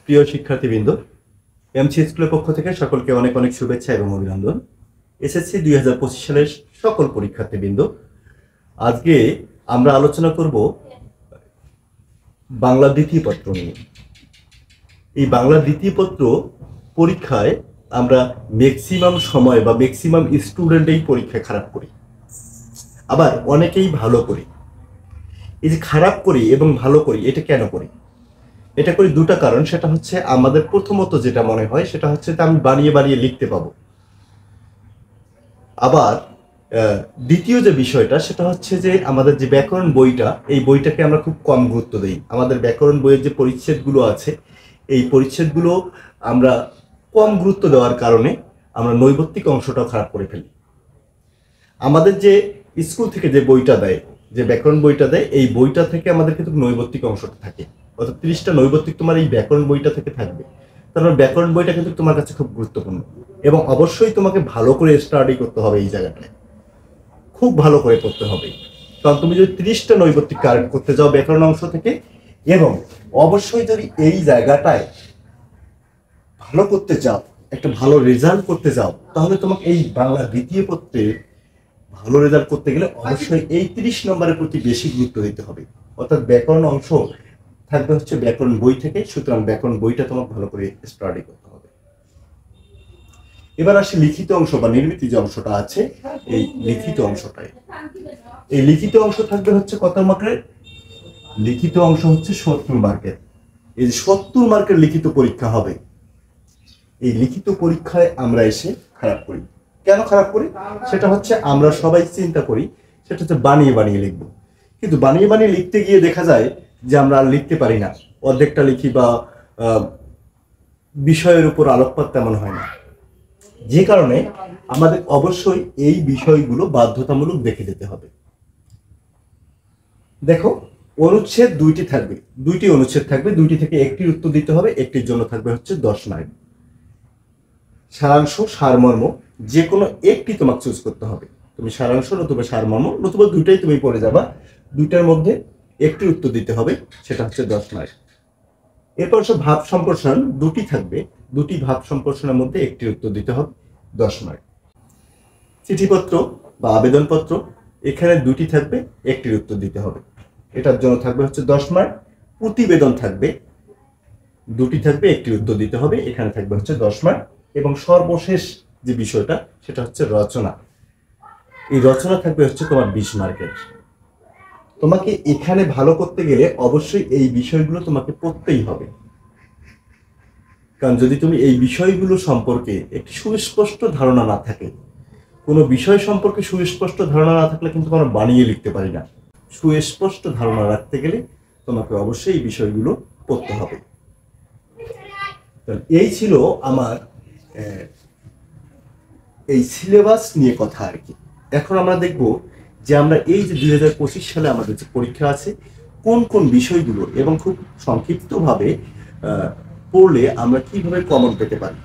প্রিয় শিক্ষার্থীবৃন্দ, এমসি স্কুলের পক্ষ থেকে সকলকে অনেক অনেক শুভেচ্ছা এবং অভিনন্দন। এসএসসি 2025 সালের সকল পরীক্ষার্থীবৃন্দ, আজকে আমরা আলোচনা করব বাংলা দ্বিতীয় পত্র নিয়ে। এই বাংলা দ্বিতীয় পত্র পরীক্ষায় আমরা ম্যাক্সিমাম সময় বা ম্যাক্সিমাম স্টুডেন্ট এই পরীক্ষায় খারাপ করি, আবার অনেকেই ভালো করি। এই যে খারাপ করি এবং ভালো করি, এটা কেন করি? এটা করি দুটা কারণ। সেটা হচ্ছে আমাদের প্রথমত যেটা মনে হয় সেটা হচ্ছে যে আমি বানিয়ে বানিয়ে লিখতে পাবো। আবার দ্বিতীয় যে বিষয়টা সেটা হচ্ছে যে আমাদের যে ব্যাকরণ বইটা, এই বইটাকে আমরা খুব কম গুরুত্ব দিই। আমাদের ব্যাকরণ বইয়ের যে পরিচ্ছেদগুলো আছে, এই পরিচ্ছেদগুলো আমরা কম গুরুত্ব দেওয়ার কারণে আমরা নৈবত্তিক অংশটাও খারাপ করে ফেলি। আমাদের যে স্কুল থেকে যে বইটা দেয়, যে ব্যাকরণ বইটা দেয়, এই বইটা থেকে আমাদের কিন্তু নৈবত্তিক অংশটা থাকে, অর্থাৎ 30টা নৈবত্তিক তোমার এই ব্যাকরণ বইটা থেকে থাকবে। তারপর ব্যাকরণ বইটা কিন্তু তোমার কাছে খুব গুরুত্বপূর্ণ এবং অবশ্যই তোমাকে ভালো করে স্টাডি করতে হবে। এই জায়গাটায় খুব ভালো করে করতে হবে, কারণ তুমি যদি 30টা নৈবত্তিক কারেক্ট করতে যাও ব্যাকরণ অংশ থেকে, এবং অবশ্যই যদি এই জায়গাটায় ভালো করতে চাও, একটা ভালো রেজাল্ট করতে যাও, তাহলে তোমাকে এই বাংলা দ্বিতীয় পত্রে ভালো রেজাল্ট করতে গেলে অবশ্যই এই 30 নম্বরের প্রতি বেশি গুরুত্ব দিতে হবে। অর্থাৎ ব্যাকরণ অংশ থাকবে হচ্ছে ব্যাকরণ বই থেকে, সুতরাং ব্যাকরণ বইটা তোমাকে ভালো করে স্টাডি করতে হবে। এবার আসি লিখিত অংশ বা নির্মিত যে অংশটা আছে, এই লিখিত অংশটায়, এই লিখিত অংশ থাকবে হচ্ছে কত মার্কের? লিখিত অংশ হচ্ছে 70 মার্কের। এই যে 70 মার্কের লিখিত পরীক্ষা হবে, এই লিখিত পরীক্ষায় আমরা এসে খারাপ করি। কেন খারাপ করি? সেটা হচ্ছে আমরা সবাই চিন্তা করি সেটা হচ্ছে বানিয়ে বানিয়ে লিখবো, কিন্তু বানিয়ে বানিয়ে লিখতে গিয়ে দেখা যায় যে আমরা আর লিখতে পারি না, অর্ধেকটা লিখি বা বিষয়ের উপর আলোকপাত তেমন হয় না। যে কারণে আমাদের অবশ্যই এই বিষয়গুলো বাধ্যতামূলক দেখে যেতে হবে। দেখো, অনুচ্ছেদ দুইটি থাকবে, দুইটি অনুচ্ছেদ থাকবে, দুইটি থেকে একটির উত্তর দিতে হবে, একটির জন্য থাকবে হচ্ছে 10 মার্ক। সারাংশ, সারমর্ম, যে কোনো একটি তোমাকে চুজ করতে হবে। তুমি সারাংশ নতুবা সারমর্ম নতুবা দুইটাই তুমি পড়ে যাবা, দুইটার মধ্যে একটি উত্তর দিতে হবে, সেটা হচ্ছে 10 মার্ক। এরপর সব ভাব সম্প্রসারণ দুটি থাকবে, দুটি ভাব সম্প্রসারণের মধ্যে একটি উত্তর দিতে হবে, 10 মার্ক। চিঠিপত্র বা আবেদনপত্র, এখানে দুটি থাকবে, একটির উত্তর দিতে হবে, এটার জন্য থাকবে হচ্ছে 10 মার্ক। প্রতিবেদন থাকবে, দুটি থাকবে, একটির উত্তর দিতে হবে, এখানে থাকবে হচ্ছে 10 মার্ক। এবং সর্বশেষ যে বিষয়টা সেটা হচ্ছে রচনা, এই রচনা থাকবে হচ্ছে তোমার 20 মার্কের। তোমাকে এখানে ভালো করতে গেলে অবশ্যই এই বিষয়গুলো তোমাকে পড়তেই হবে, কারণ যদি তুমি এই বিষয়গুলো সম্পর্কে একটি সুস্পষ্ট ধারণা না থাকে, কোনো বিষয় সম্পর্কে সুস্পষ্ট ধারণা না থাকলে কিন্তু আমরা বানিয়ে লিখতে পারি না। সুস্পষ্ট ধারণা রাখতে গেলে তোমাকে অবশ্যই এই বিষয়গুলো পড়তে হবে। এই ছিল আমার এই সিলেবাস নিয়ে কথা আর কি। এখন আমরা দেখব যে আমরা এই যে 2025 সালে আমাদের যে পরীক্ষা আছে, কোন কোন বিষয়গুলো এবং খুব সংক্ষিপ্তভাবে পড়লে আমরা কিভাবে কমন পেতে পারি।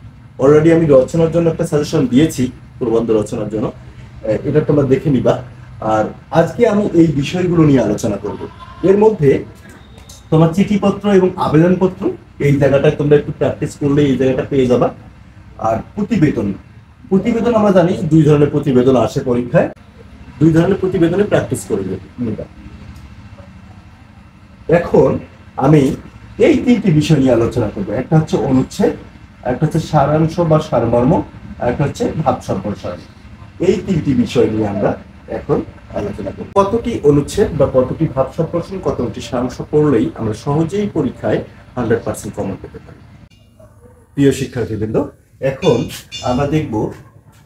অলরেডি আমি রচনার জন্য একটা সাজেশন দিয়েছি, প্রবন্ধ রচনার জন্য, এটা তোমরা দেখে নিবা। আর আজকে আমি এই বিষয়গুলো নিয়ে আলোচনা করব। এর মধ্যে তোমার চিঠিপত্র এবং আবেদনপত্র, এই জায়গাটায় তোমরা একটু প্র্যাকটিস করলে এই জায়গাটা পেয়ে যাবা। আর প্রতিবেদন, প্রতিবেদন আমরা জানি দুই ধরনের প্রতিবেদন আসে পরীক্ষায়, দুই ধরনের প্রতিবেদনে প্র্যাকটিস করবে। এখন আমি এই তিনটি বিষয় নিয়ে আলোচনা করবো। একটা হচ্ছে অনুচ্ছেদ, একটা হচ্ছে সারাংশ বা সারমর্ম, আর একটা হচ্ছে ভাব সম্প্রসারণ। এই তিনটি বিষয় নিয়ে আমরা এখন আলোচনা করব। কতটি অনুচ্ছেদ বা কতটি ভাব সম্প্রসারণ, কতটি সারাংশ পড়লেই আমরা সহজেই পরীক্ষায় 100% কমন পেতে পারি। প্রিয় শিক্ষার্থীবৃন্দ, এখন আমরা দেখব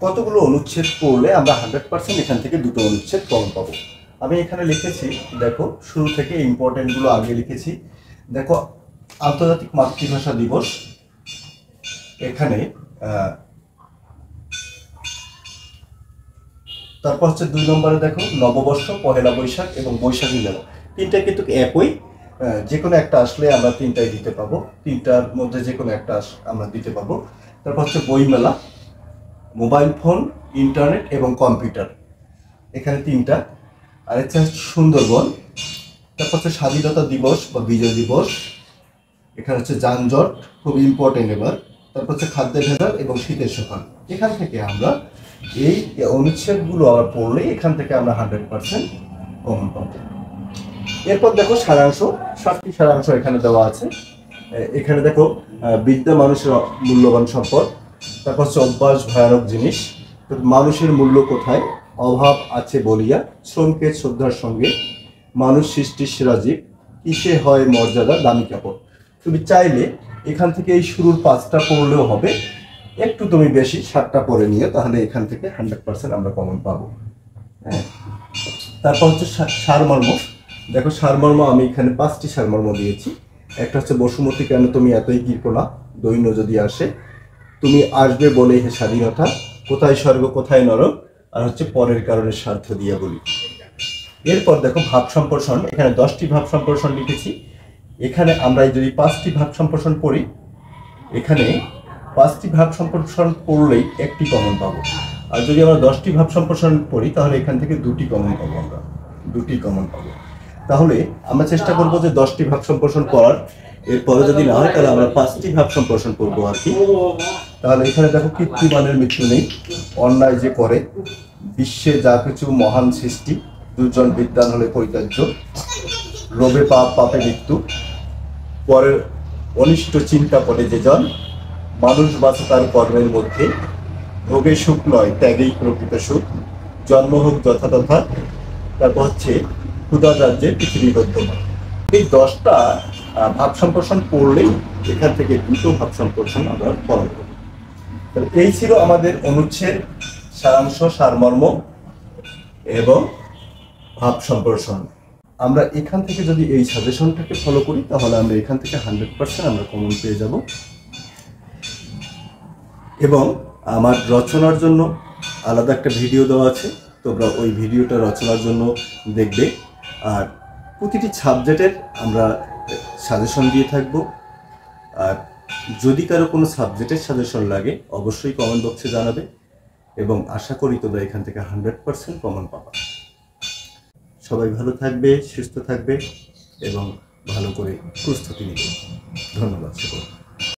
কতগুলো অনুচ্ছেদ পড়লে আমরা 100% এখান থেকে দুটো অনুচ্ছেদ কমন পাবো। আমি এখানে লিখেছি, দেখো শুরু থেকে ইম্পর্টেন্ট গুলো আগে লিখেছি। দেখো, আন্তর্জাতিক মাতৃভাষা দিবস, এখানে তারপর হচ্ছে 2 নম্বরে দেখো নববর্ষ, পহেলা বৈশাখ এবং বৈশাখী মেলা, তিনটা কিন্তু একই, যে কোনো একটা আসলে আমরা তিনটাই দিতে পাবো, তিনটার মধ্যে যে কোনো একটা আমরা দিতে পাবো। তারপর হচ্ছে বইমেলা, মোবাইল ফোন, ইন্টারনেট এবং কম্পিউটার, এখানে তিনটা। আরেকটা হচ্ছে সুন্দরবন, তারপর হচ্ছে স্বাধীনতা দিবস বা বিজয় দিবস, এখানে হচ্ছে যানজট খুব ইম্পর্টেন্ট। এবার তারপর হচ্ছে খাদ্যের ভেজাল এবং শীতের সকাল। এখান থেকে আমরা এই অনুচ্ছেদগুলো আবার পড়লে এখান থেকে আমরা 100% কমন পাবো। এরপর দেখো সারাংশ, 7টি সারাংশ এখানে দেওয়া আছে। এখানে দেখো বিদ্যা মানুষের মূল্যবান সম্পদ, তারপর হচ্ছে অভ্যাস ভয়ানক জিনিস, মানুষের মূল্য কোথায়, অভাব আছে বলিয়া, শ্রমকে শ্রদ্ধার সঙ্গে, মানুষ সৃষ্টির সেরা জীব, কিসে হয় মর্যাদা, দামি কাপড়। তুমি চাইলে এখান থেকে এই শুরুর 5টা পড়লেও হবে, একটু তুমি বেশি 7টা পড়ে নিয়ে, তাহলে এখান থেকে 100% আমরা কমন পাবো। হ্যাঁ, তারপর হচ্ছে সারমর্ম। দেখো সারমর্ম আমি এখানে 5টি সারমর্ম দিয়েছি। একটা হচ্ছে বসুমতী কেন তুমি এতই কৃপণা, দৈন্য যদি আসে, তুমি আসবে বলে হে স্বাধীনতা, কোথায় স্বর্গ কোথায় নরক, আর হচ্ছে পরের কারণে স্বার্থ দিয়া বলি। এরপর দেখো ভাব সম্প্রসারণ, এখানে 10টি ভাব সম্প্রসারণ লিখেছি। এখানে আমরা যদি 5টি ভাব সম্প্রসারণ পড়ি, এখানে 5টি ভাব সম্প্রসারণ পড়লেই একটি কমন পাবো। আর যদি আমরা 10টি ভাব সম্প্রসারণ পড়ি তাহলে এখান থেকে 2টি কমন পাবো, আমরা 2টি কমন পাবো। তাহলে আমরা চেষ্টা করবো যে 10টি ভাব সম্প্রসারণ পড়ার। এরপরে যদি না হয় তাহলে আমরা 5টি ভাব সম্প্রসারণ পড়বো আর কি। তাহলে এখানে দেখো কীর্তিমানের মৃত্যু নেই, অন্যায় যে করে, বিশ্বে যা কিছু মহান সৃষ্টি, দুজন বিদ্বান হলে পরিত্যাজ্য, লোভে পাপ পাপে মৃত্যু, পরের অনিষ্ট চিন্তা করে যে জন, মানুষ বাঁচে তার কর্মের মধ্যে, ভোগে সুখ নয় ত্যাগেই প্রকৃত সুখ, জন্ম হোক যথাতথা, তারপর হচ্ছে ক্ষুধা রাজ্যে পৃথিবী বর্তমান। এই 10টা ভাব সম্প্রসারণ পড়লেই এখান থেকে 2টো ভাব সম্প্রসারণ আমরা ফলো করব। তাহলে এই ছিল আমাদের অনুচ্ছেদ, সারাংশ, সারমর্ম এবং ভাব সম্প্রসারণ। আমরা এখান থেকে যদি এই সাজেশনটাকে ফলো করি তাহলে আমরা এখান থেকে 100% আমরা কমন পেয়ে যাব। এবং আমার রচনার জন্য আলাদা একটা ভিডিও দেওয়া আছে, তোমরা ওই ভিডিওটা রচনার জন্য দেখবে। আর প্রতিটি সাবজেক্টের আমরা সাজেশন দিয়ে থাকবো। আর যদি কারো কোনো সাবজেক্টের সাজেশন লাগে অবশ্যই কমেন্ট বক্সে জানাবে, এবং আশা করি তোমরা এখান থেকে 100% কমন পাবা। সবাই ভালো থাকবে, সুস্থ থাকবে এবং ভালো করে প্রস্তুতি নিবে। ধন্যবাদ সকলকে।